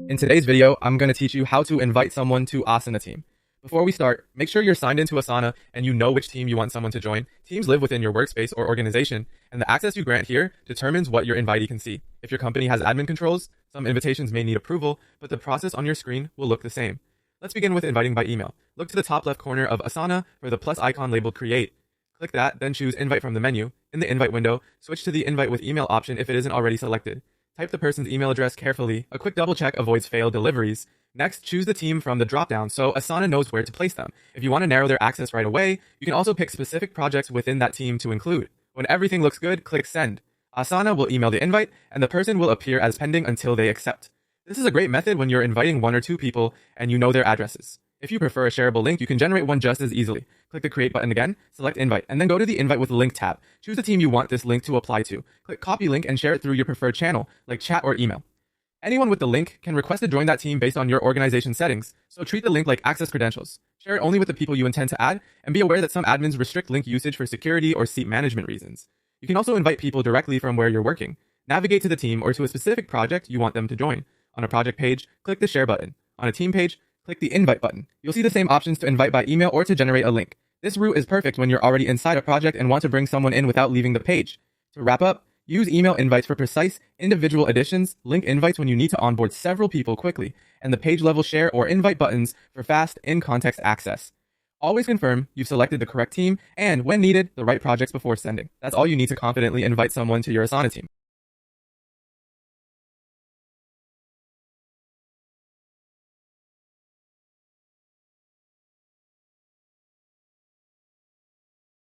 In today's video, I'm going to teach you how to invite someone to Asana team. Before we start, make sure you're signed into Asana and you know which team you want someone to join. Teams live within your workspace or organization, and the access you grant here determines what your invitee can see. If your company has admin controls, some invitations may need approval, but the process on your screen will look the same. Let's begin with inviting by email. Look to the top left corner of Asana for the plus icon labeled Create. Click that, then choose Invite from the menu. In the invite window, switch to the Invite with Email option if it isn't already selected. Type the person's email address carefully. A quick double check avoids failed deliveries. Next, choose the team from the dropdown so Asana knows where to place them. If you want to narrow their access right away, you can also pick specific projects within that team to include. When everything looks good, click Send. Asana will email the invite, and the person will appear as pending until they accept. This is a great method when you're inviting one or two people and you know their addresses. If you prefer a shareable link, you can generate one just as easily. Click the Create button again, select Invite, and then go to the Invite with Link tab. Choose the team you want this link to apply to. Click Copy Link and share it through your preferred channel, like chat or email. Anyone with the link can request to join that team based on your organization settings, so treat the link like access credentials. Share it only with the people you intend to add, and be aware that some admins restrict link usage for security or seat management reasons. You can also invite people directly from where you're working. Navigate to the team or to a specific project you want them to join. On a project page, click the Share button. On a team page, click the Invite button. You'll see the same options to invite by email or to generate a link. This route is perfect when you're already inside a project and want to bring someone in without leaving the page. To wrap up, use email invites for precise, individual additions, link invites when you need to onboard several people quickly, and the page level share or invite buttons for fast, in-context access. Always confirm you've selected the correct team and, when needed, the right projects before sending. That's all you need to confidently invite someone to your Asana team.